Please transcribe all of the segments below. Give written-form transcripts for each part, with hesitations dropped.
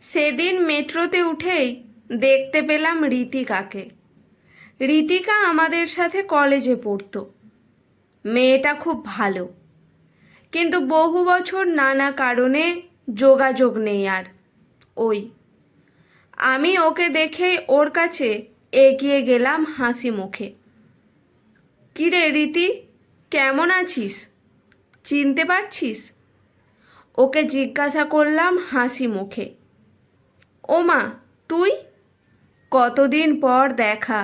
সেদিন মেট্রোতে উঠেই দেখতে পেলাম রীতিকাকে। রীতিকা আমাদের সাথে কলেজে পড়তো। মেয়েটা খুব ভালো, কিন্তু বহু বছর নানা কারণে যোগাযোগ নেই আর। ওই আমি ওকে দেখেই ওর কাছে এগিয়ে গেলাম হাসি মুখে। কিরে রীতি, কেমন আছিস? চিনতে পারছিস? ওকে জিজ্ঞাসা করলাম হাসি মুখে। ও মা, তুই? কতদিন পর দেখা,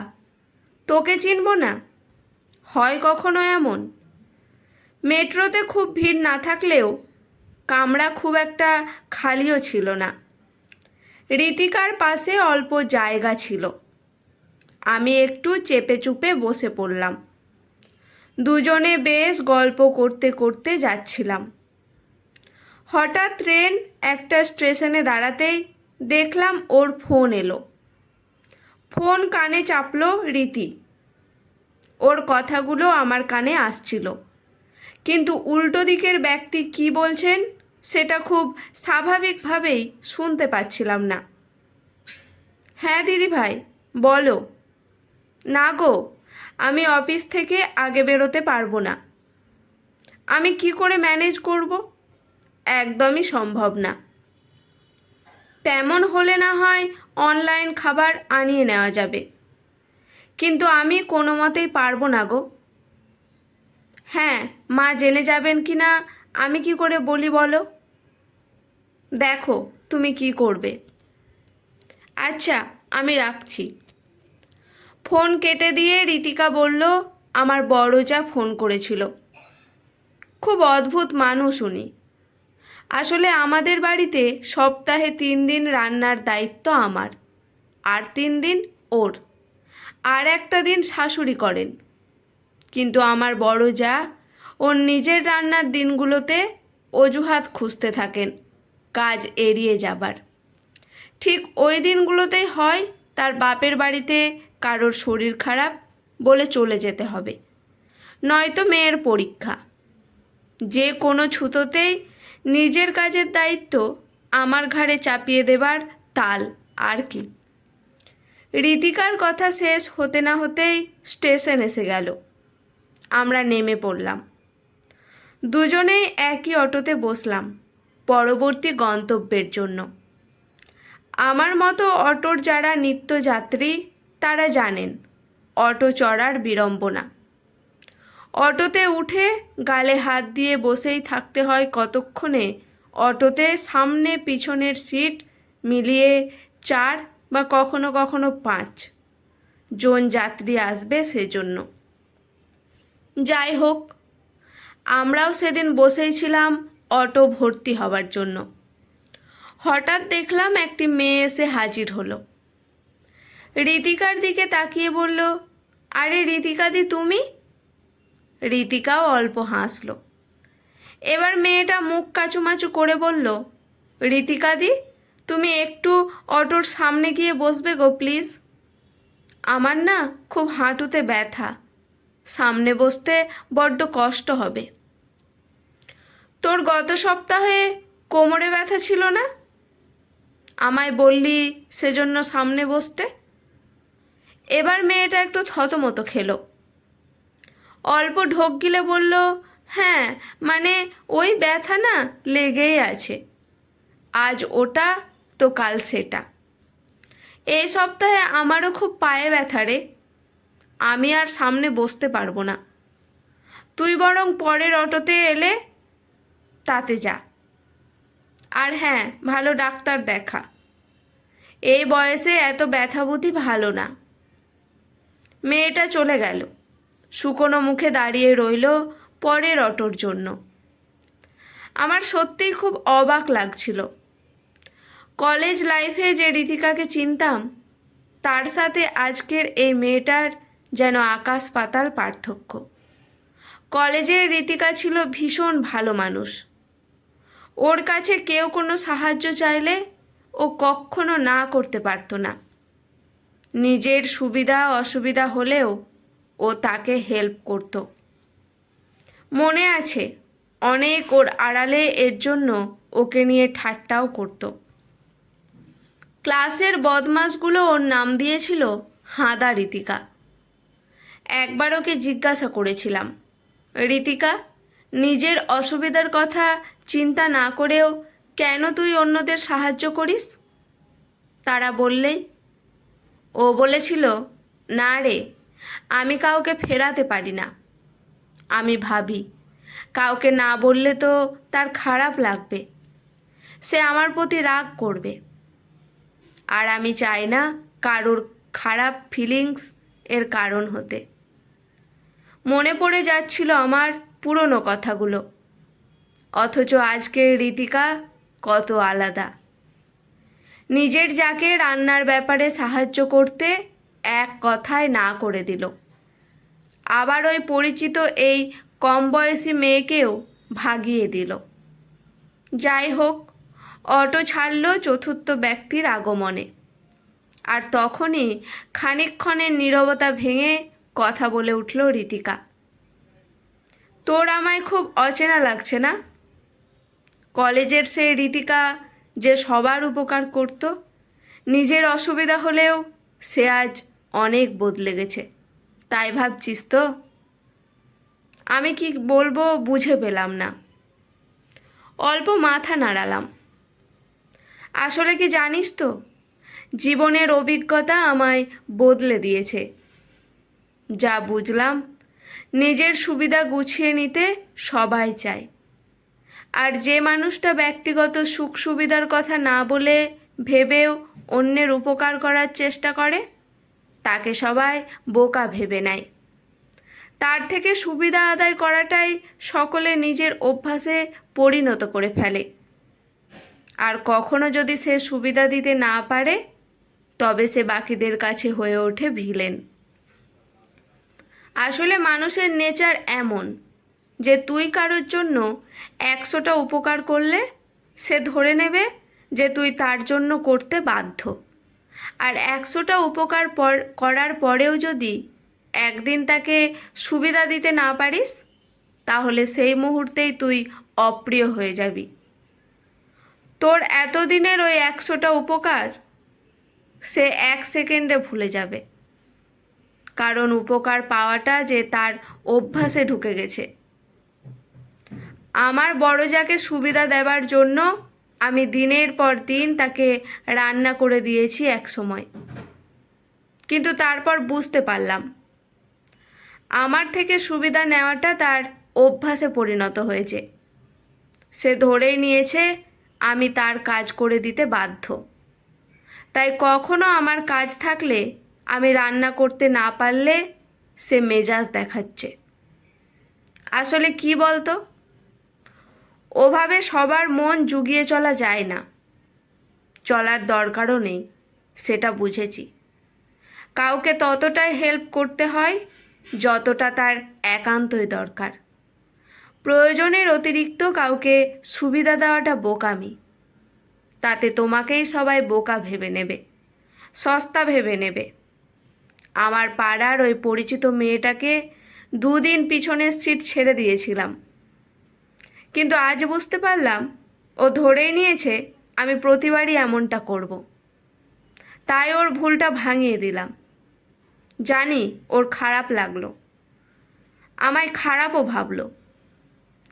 তোকে চিনব না? হয় কখনো এমন? মেট্রোতে খুব ভিড় না থাকলেও কামরা খুব একটা খালিও ছিল না। রীতিকার পাশে অল্প জায়গা ছিল। আমি একটু চেপে চুপে বসে পড়লাম। দুজনে বেশ গল্প করতে করতে যাচ্ছিলাম। হঠাৎ ট্রেন একটা স্টেশনে দাঁড়াতেই দেখলাম ওর ফোন এলো। ফোন কানে চাপলো রীতি। ওর কথাগুলো আমার কানে আসছিল, কিন্তু উল্টো দিকের ব্যক্তি কি বলছেন সেটা খুব স্বাভাবিকভাবেই শুনতে পাচ্ছিলাম না। হ্যাঁ দিদি ভাই, বলো। না গো, আমি অফিস থেকে আগে বেরোতে পারবো না। আমি কি করে ম্যানেজ করব? একদমই সম্ভব না। তেমন হলে না হয় অনলাইন খাবার আনিয়ে নেওয়া যাবে, কিন্তু আমি কোনো মতেই পারবো না গো। হ্যাঁ, মা জেনে যাবেন কি না আমি কি করে বলি বলো? দেখো তুমি কি করবে। আচ্ছা, আমি রাখছি। ফোন কেটে দিয়ে রীতিকা বলল, আমার বড় যা ফোন করেছিল। খুব অদ্ভুত মানুষ উনি। আসলে আমাদের বাড়িতে সপ্তাহে 3 দিন রান্নার দায়িত্ব আমার, আর 3 দিন ওর, আর একটা দিন শাশুড়ি করেন। কিন্তু আমার বড় যা ওর নিজের রান্নার দিনগুলোতে অজুহাত খুঁজতে থাকেন কাজ এড়িয়ে যাবার। ঠিক ওই দিনগুলোতেই হয় তার বাপের বাড়িতে কারোর শরীর খারাপ বলে চলে যেতে হবে, নয়তো মেয়ের পরীক্ষা। যে কোনো ছুতোতেই নিজের কাজের দায়িত্ব আমার ঘাড়ে চাপিয়ে দেবার তাল আর কি। রীতিকার কথা শেষ হতে না হতেই স্টেশন এসে গেল। আমরা নেমে পড়লাম। দুজনেই একই অটোতে বসলাম পরবর্তী গন্তব্যের জন্য। আমার মতো অটোর যারা নিত্যযাত্রী তারা জানেন অটো চড়ার বিড়ম্বনা। অটোতে উঠে গালে হাত দিয়ে বসেই থাকতে হয় কতক্ষণে অটোতে সামনে পিছনের সিট মিলিয়ে 4 বা কখনো কখনো 5 জন যাত্রী আসবে সেজন্য। যাই হোক, আমরাও সেদিন বসেই ছিলাম অটো ভর্তি হবার জন্য। হঠাৎ দেখলাম একটি মেয়ে এসে হাজির হলো। রীতিকার দিকে তাকিয়ে বলল, আরে রীতিকাদি তুমি? রীতিকাও অল্প হাসলো। এবার মেয়েটা মুখ কাচুমাচু করে বলল, রীতিকাদি, তুমি একটু অটোর সামনে গিয়ে বসবে গো প্লিজ। আমার না খুব হাঁটুতে ব্যথা, সামনে বসতে বড্ড কষ্ট হবে। তোর গত সপ্তাহে কোমরে ব্যথা ছিল না? আমায় বললি সেজন্য সামনে বসতে। এবার মেয়েটা একটু থতমতো খেলো। অল্প ঢোক গিলে বলল, হ্যাঁ মানে ওই ব্যথা না লেগেই আছে, আজ ওটা তো কাল সেটা। এই সপ্তাহে আমারও খুব পায়ে ব্যথা রে, আমি আর সামনে বসতে পারবো না। তুই বরং পরের অটোতে এলে তাতে যা। আর হ্যাঁ, ভালো ডাক্তার দেখা, এই বয়সে এত ব্যথা বুদ্ধি ভালো না। মেয়েটা চলে গেল। শুকনো মুখে দাঁড়িয়ে রইল পরের অটোর জন্য। আমার সত্যিই খুব অবাক লাগছিল। কলেজ লাইফে যে রীতিকাকে চিনতাম তার সাথে আজকের এই মেয়েটার যেন আকাশ পাতাল পার্থক্য। কলেজের রীতিকা ছিল ভীষণ ভালো মানুষ। ওর কাছে কেউ কোনো সাহায্য চাইলে ও কখনো না করতে পারতো না। নিজের সুবিধা অসুবিধা হলেও ও তাকে হেল্প করত। মনে আছে, অনেক ওর আড়ালে এর জন্য ওকে নিয়ে ঠাট্টাও করত। ক্লাসের বদমাশগুলো ওর নাম দিয়েছিল হাঁদা ঋতিকা। একবার ওকে জিজ্ঞাসা করেছিলাম, ঋতিকা, নিজের অসুবিধার কথা চিন্তা না করেও কেন তুই অন্যদের সাহায্য করিস? তারা বললেই ও বলেছিল, না রে, আমি কাউকে ফেরাতে পারি না। আমি ভাবি কাউকে না বললে তো তার খারাপ লাগবে, সে আমার প্রতি রাগ করবে, আর আমি চাই না কারোর খারাপ ফিলিংস এর কারণ হতে। মনে পড়ে যাচ্ছিল আমার পুরনো কথাগুলো, অথচ আজকের ঋতিকা কত আলাদা। নিজের যাকে রান্নার ব্যাপারে সাহায্য করতে এক কথায় না করে দিল, আবার ওই পরিচিত এই কম বয়সী মেয়েকেও ভাগিয়ে দিল। যাই হোক, অটো ছাড়ল চতুর্থ ব্যক্তির আগমনে, আর তখনই খানিকক্ষণের নীরবতা ভেঙে কথা বলে উঠল ঋতিকা, তোর আমায় খুব অচেনা লাগছে না? কলেজের সেই ঋতিকা যে সবার উপকার করত, নিজের অসুবিধা হলেও সে আজ অনেক বদলে গেছে, তাই ভাবছিস তো? আমি কি বলবো বুঝে পেলাম না। অল্প মাথা নাড়ালাম। আসলে কি জানিস তো, জীবনের অভিজ্ঞতা আমায় বদলে দিয়েছে। যা বুঝলাম, নিজের সুবিধা গুছিয়ে নিতে সবাই চায়, আর যে মানুষটা ব্যক্তিগত সুখ সুবিধার কথা না বলে ভেবেও অন্যের উপকার করার চেষ্টা করে, তাকে সবাই বোকা ভেবে নেয়। তার থেকে সুবিধা আদায় করাটাই সকলে নিজের অভ্যাসে পরিণত করে ফেলে, আর কখনো যদি সে সুবিধা দিতে না পারে, তবে সে বাকিদের কাছে হয়ে ওঠে ভিলেন। আসলে মানুষের নেচার এমন যে তুই কারোর জন্য 100টা উপকার করলে সে ধরে নেবে যে তুই তার জন্য করতে বাধ্য, আর 100টা উপকার করার পরেও যদি একদিন তাকে সুবিধা দিতে না পারিস, তাহলে সেই মুহূর্তেই তুই অপ্রিয় হয়ে যাবি। তোর এতদিনের ওই 100টা উপকার সে 1 সেকেন্ডে ভুলে যাবে, কারণ উপকার পাওয়াটা যে তার অভ্যাসে ঢুকে গেছে। আমার বড় যাকে সুবিধা দেবার জন্য আমি দিনের পর দিন তাকে রান্না করে দিয়েছি এক সময়, কিন্তু তারপর বুঝতে পারলাম আমার থেকে সুবিধা নেওয়াটা তার অভ্যাসে পরিণত হয়েছে। সে ধরেই নিয়েছে আমি তার কাজ করে দিতে বাধ্য, তাই কখনো আমার কাজ থাকলে আমি রান্না করতে না পারলে সে মেজাজ দেখাচ্ছে। আসলে কি বলতো, ওভাবে সবার মন জুগিয়ে চলা যায় না, চলার দরকারও নেই, সেটা বুঝেছি। কাউকে ততটাই হেল্প করতে হয় যতটা তার একান্তই দরকার। প্রয়োজনের অতিরিক্ত কাউকে সুবিধা দেওয়াটা বোকামি, তাতে তোমাকেই সবাই বোকা ভেবে নেবে, সস্তা ভেবে নেবে। আমার পাড়ার ওই পরিচিত মেয়েটাকে 2 দিন পিছনের সিট ছেড়ে দিয়েছিলাম, কিন্তু আজ বুঝতে পারলাম ও ধরেই নিয়েছে আমি প্রতিবারই এমনটা করব, তাই ওর ভুলটা ভাঙিয়ে দিলাম। জানি ওর খারাপ লাগলো, আমায় খারাপও ভাবলো,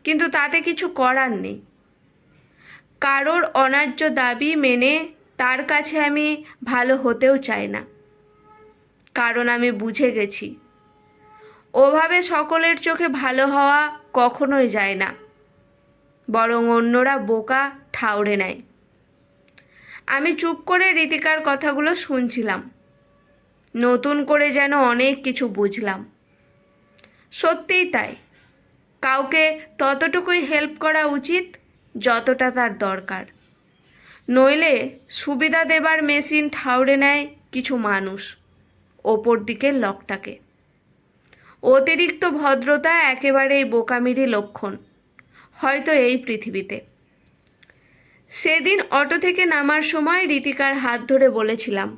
কিন্তু তাতে কিছু করার নেই। কারোর অন্যায্য দাবি মেনে তার কাছে আমি ভালো হতেও চাই না, কারণ আমি বুঝে গেছি ওভাবে সকলের চোখে ভালো হওয়া কখনোই যায় না, বরং অন্যরা বোকা ঠাউরে নেয়। আমি চুপ করে ঋতিকার কথাগুলো শুনছিলাম, নতুন করে যেন অনেক কিছু বুঝলাম। সত্যিই তাই, কাউকে ততটুকুই হেল্প করা উচিত যতটা তার দরকার, নইলে সুবিধা দেবার মেশিন ঠাউরে নেয় কিছু মানুষ ওপর দিকের লকটাকে। অতিরিক্ত ভদ্রতা একেবারেই বোকামিরই লক্ষণ, হয়তো এই পৃথিবীতে। সেদিন অটো থেকে নামার সময় ঋতিকার হাত ধরে বলেছিলাম,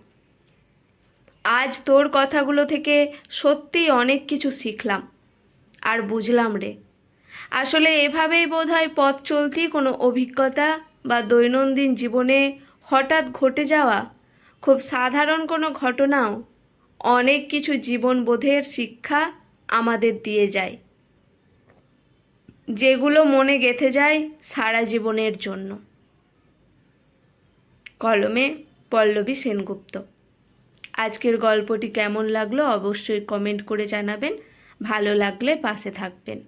আজ তোর কথাগুলো থেকে সত্যিই অনেক কিছু শিখলাম আর বুঝলাম রে। আসলে এভাবেই বোধহয় পথ চলতি কোনো অভিজ্ঞতা বা দৈনন্দিন জীবনে হঠাৎ ঘটে যাওয়া খুব সাধারণ কোনো ঘটনাও অনেক কিছু জীবনবোধের শিক্ষা আমাদের দিয়ে যায়, যেগুলো মনে গেঁথে যায় সারা জীবনের জন্য। কলমে পল্লবী সেনগুপ্ত। আজকের গল্পটি কেমন লাগলো অবশ্যই কমেন্ট করে জানাবেন। ভালো লাগলে পাশে থাকবেন।